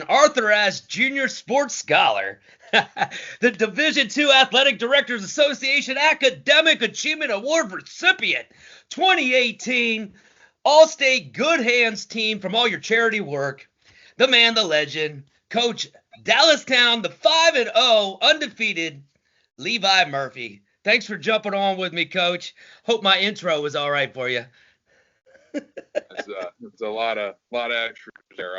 Arthur Ashe Junior Sports Scholar, the Division II Athletic Directors Association Academic Achievement Award recipient, 2018 All-State Good Hands team from all your charity work, the man, the legend, Coach Dallastown, the 5-0 undefeated Levi Murphy. Thanks for jumping on with me, Coach. Hope my intro was all right for you. It's a lot of extras there.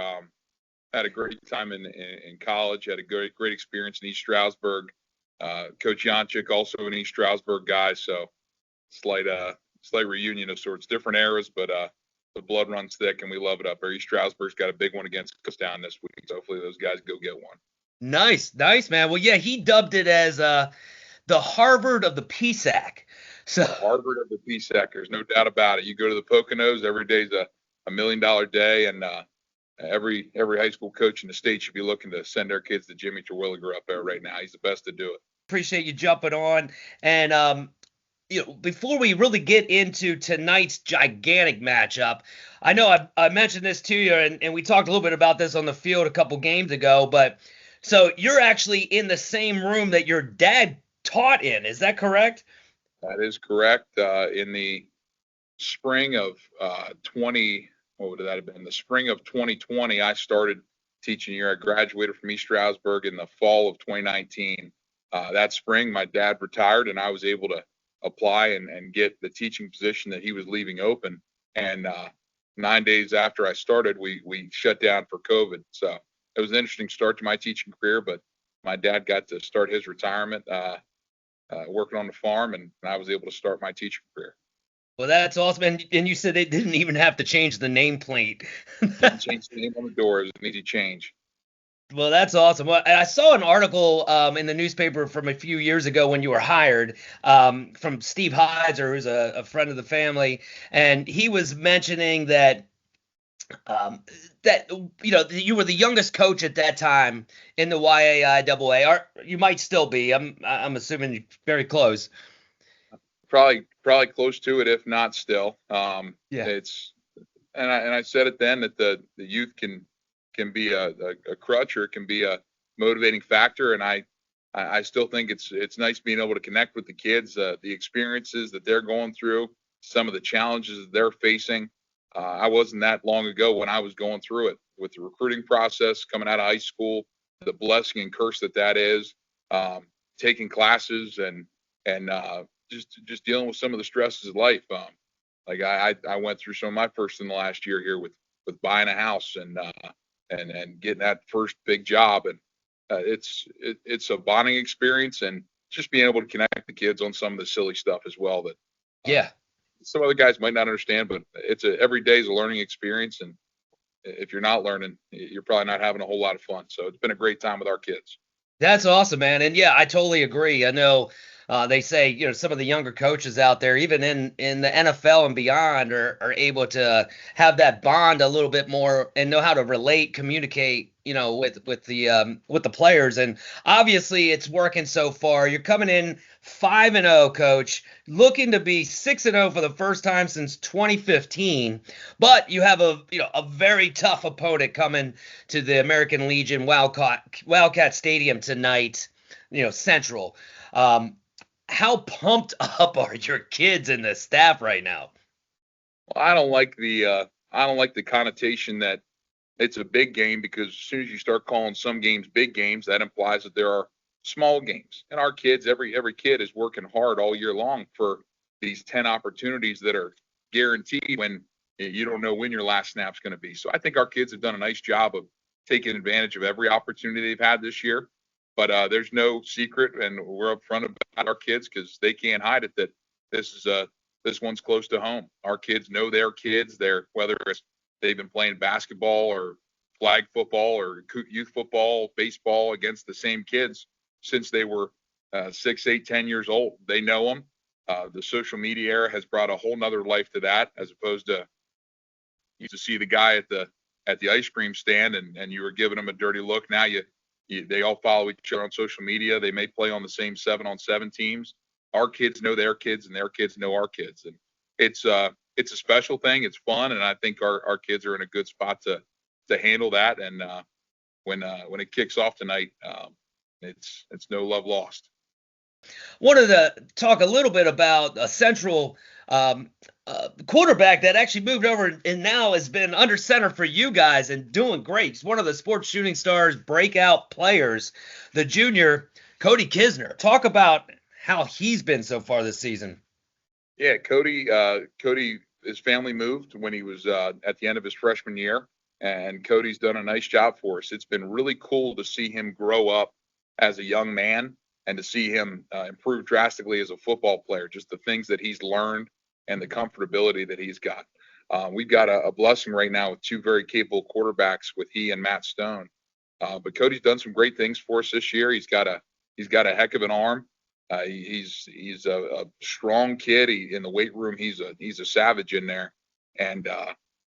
Had a great time in college. Had a great experience in East Stroudsburg. Coach Janchik, also an East Stroudsburg guy, so slight reunion of sorts. Different eras, but the blood runs thick, and we love it up there. East Stroudsburg's got a big one against Dallastown this week, so hopefully those guys go get one. Nice, man. Well, yeah, he dubbed it as the Harvard of the PSAC. So Harvard of the PSAC, there's no doubt about it. You go to the Poconos, every day's a $1 million day, and every high school coach in the state should be looking to send their kids to Jimmy Terwilliger up there right now. He's the best to do it. appreciate you jumping on. And before we really get into tonight's gigantic matchup, I know I mentioned this to you, and we talked a little bit about this on the field a couple games ago. But so you're actually in the same room that your dad taught in. Is that correct? That is correct. In the spring of what would that have been? The spring of 2020, I started teaching here. I graduated from East Stroudsburg in the fall of 2019. That spring, my dad retired, and I was able to apply and get the teaching position that he was leaving open. And 9 days after I started, we shut down for COVID. So it was an interesting start to my teaching career, but my dad got to start his retirement working on the farm, and I was able to start my teaching career. Well, that's awesome. And you said they didn't even have to change the nameplate. Didn't change the name on the door. It was an easy change. Well, that's awesome. Well, I saw an article in the newspaper from a few years ago when you were hired from Steve Heiser, who's a friend of the family, and he was mentioning that you were the youngest coach at that time in the YAIAA. Or you might still be. I'm assuming very close. Probably close to it, if not still. Yeah. It's and I said it then that the youth can be a crutch, or it can be a motivating factor, and I still think it's nice being able to connect with the kids, the experiences that they're going through, some of the challenges that they're facing. I wasn't that long ago when I was going through it with the recruiting process coming out of high school, the blessing and curse that is, taking classes and just dealing with some of the stresses of life. Like I went through some of my first in the last year here with buying a house and getting that first big job, and it's a bonding experience, and just being able to connect the kids on some of the silly stuff as well that some other guys might not understand, but every day is a learning experience, and if you're not learning, you're probably not having a whole lot of fun. So it's been a great time with our kids. That's awesome, man. And yeah, I totally agree. I know they say, some of the younger coaches out there, even in the NFL and beyond, are able to have that bond a little bit more and know how to relate, communicate, with the players. And obviously it's working so far. You're coming in 5-0, Coach, looking to be 6-0 for the first time since 2015. But you have a very tough opponent coming to the American Legion Wildcat Stadium tonight, Central. How pumped up are your kids and the staff right now? Well, I don't like the connotation that it's a big game, because as soon as you start calling some games big games, that implies that there are small games. And our kids, every kid is working hard all year long for these 10 opportunities that are guaranteed when you don't know when your last snap's going to be. So I think our kids have done a nice job of taking advantage of every opportunity they've had this year. But there's no secret, and we're upfront about our kids because they can't hide it, that this one's close to home. Our kids know their kids. Whether they've been playing basketball or flag football or youth football, baseball against the same kids since they were 6, 8, 10 years old. They know them. The social media era has brought a whole nother life to that, as opposed to you used to see the guy at the ice cream stand and you were giving them a dirty look. Now they all follow each other on social media. They may play on the same 7-on-7 teams. Our kids know their kids, and their kids know our kids, and it's a special thing. It's fun, and I think our kids are in a good spot to handle that. And when it kicks off tonight, it's no love lost. Wanted to talk a little bit about a central quarterback that actually moved over and now has been under center for you guys and doing great. He's one of the sports shooting stars breakout players, the junior Cody Kisner. Talk about how he's been so far this season. Yeah, Cody, his family moved when he was at the end of his freshman year, and Cody's done a nice job for us. It's been really cool to see him grow up as a young man and to see him improve drastically as a football player. Just the things that he's learned and the comfortability that he's got. We've got a blessing right now with two very capable quarterbacks with he and Matt Stone. But Cody's done some great things for us this year. He's got a heck of an arm. He's a strong kid. In the weight room, he's a savage in there, and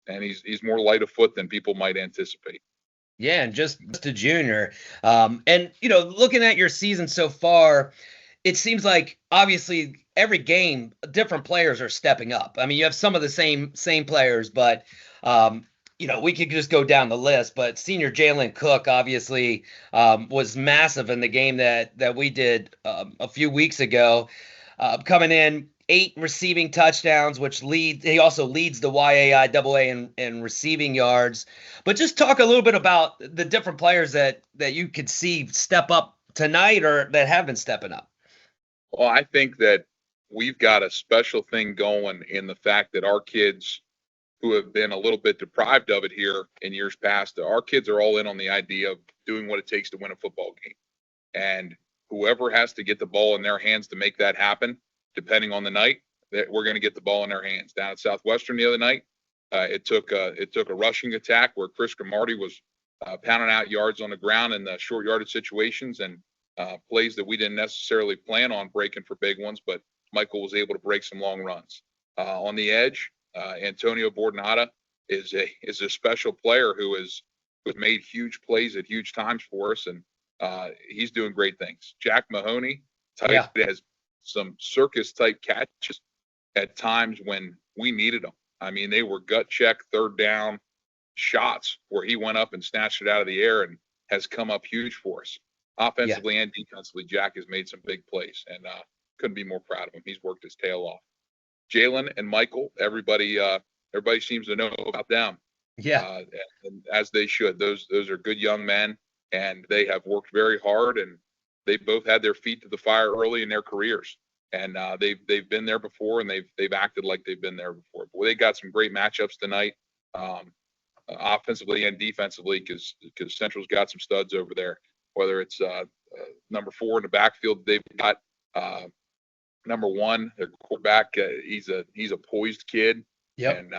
he's more light of foot than people might anticipate. Yeah, and just a junior. And looking at your season so far, it seems like obviously every game different players are stepping up. I mean, you have some of the same players, but we could just go down the list. But senior Jalen Cook obviously was massive in the game that we did a few weeks ago, coming in 8 receiving touchdowns, he also leads the YAI in receiving yards. But just talk a little bit about the different players that you could see step up tonight or that have been stepping up. Well, I think that we've got a special thing going in the fact that our kids who have been a little bit deprived of it here in years past, our kids are all in on the idea of doing what it takes to win a football game. And whoever has to get the ball in their hands to make that happen, depending on the night, that we're going to get the ball in their hands. Down at Southwestern the other night, it took a rushing attack where Chris Cromartie was pounding out yards on the ground in the short yardage situations and plays that we didn't necessarily plan on breaking for big ones, but Michael was able to break some long runs. On the edge, Antonio Bordonata is a special player who has made huge plays at huge times for us, and he's doing great things. Jack Mahoney has some circus type catches at times when we needed them. I mean, they were gut check, third down shots where he went up and snatched it out of the air and has come up huge for us. Offensively and defensively, Jack has made some big plays, and couldn't be more proud of him. He's worked his tail off. Jalen and Michael, everybody seems to know about them. And as they should. Those are good young men, and they have worked very hard, and they both had their feet to the fire early in their careers. And they've been there before, and they've acted like they've been there before. But they got some great matchups tonight, offensively and defensively, because Central's got some studs over there. Whether it's number 4 in the backfield, they've got number 1, their quarterback. He's a poised kid, and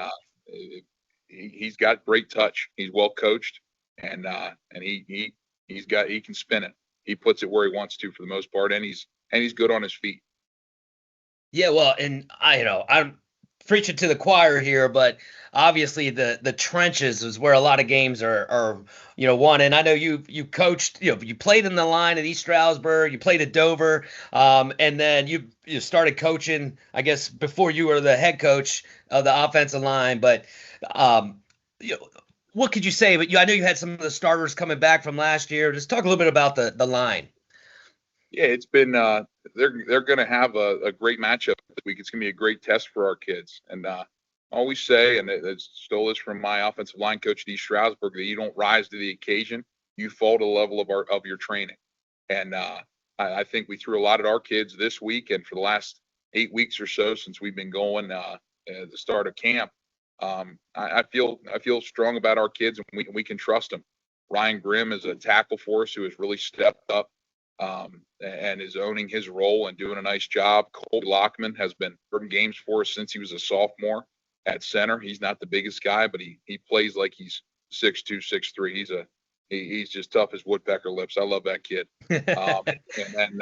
he's got great touch. He's well coached, and he can spin it. He puts it where he wants to for the most part, and he's good on his feet. Yeah, well, and I'm preaching to the choir here, but obviously the trenches is where a lot of games are won. And I know you coached, you played in the line at East Stroudsburg, you played at Dover, and then you started coaching, I guess, before you were the head coach of the offensive line. But what could you say? But I know you had some of the starters coming back from last year. Just talk a little bit about the line. Yeah, it's been they're going to have a great matchup this week. It's going to be a great test for our kids. And I always say, and I stole this from my offensive line coach at East Stroudsburg, that you don't rise to the occasion, you fall to the level of your training. And I think we threw a lot at our kids this week, and for the last 8 weeks or so since we've been going at the start of camp. I feel strong about our kids, and we can trust them. Ryan Grimm is a tackle for us who has really stepped up and is owning his role and doing a nice job. Colby Lockman has been in games for us since he was a sophomore at center. He's not the biggest guy, but he plays like he's 6'2", 6'3". He's just tough as woodpecker lips. I love that kid. And then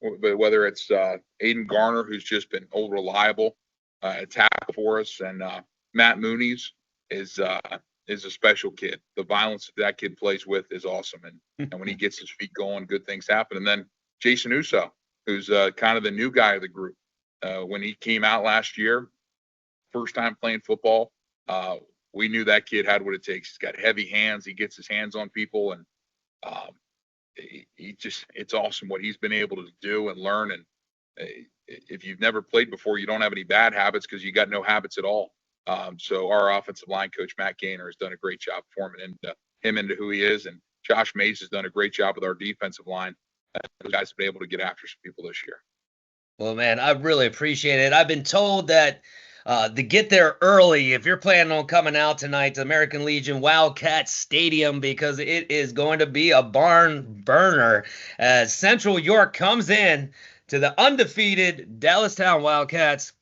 whether it's Aiden Garner, who's just been old reliable tackle for us, and Matt Mooney's is a special kid. The violence that kid plays with is awesome. And when he gets his feet going, good things happen. And then Jason Uso, who's kind of the new guy of the group. When he came out last year, first time playing football, we knew that kid had what it takes. He's got heavy hands. He gets his hands on people, and It's awesome what he's been able to do and learn. And if you've never played before, you don't have any bad habits because you got no habits at all. So our offensive line coach, Matt Gaynor, has done a great job forming him into who he is. And Josh Mays has done a great job with our defensive line. Those guys have been able to get after some people this year. Well, man, I really appreciate it. I've been told that to get there early, if you're planning on coming out tonight to American Legion Wildcat Stadium, because it is going to be a barn burner as Central York comes in to the undefeated Dallastown Wildcats.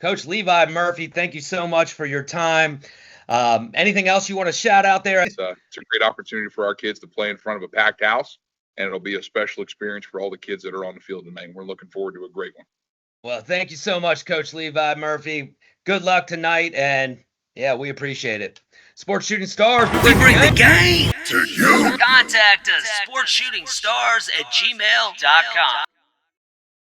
Coach Levi Murphy, thank you so much for your time. Anything else you want to shout out there? It's a great opportunity for our kids to play in front of a packed house, and it'll be a special experience for all the kids that are on the field tonight. We're looking forward to a great one. Well, thank you so much, Coach Levi Murphy. Good luck tonight, and yeah, we appreciate it. Sports Shooting Stars, we bring the game to you. Contact us, sportsshootingstars@gmail.com.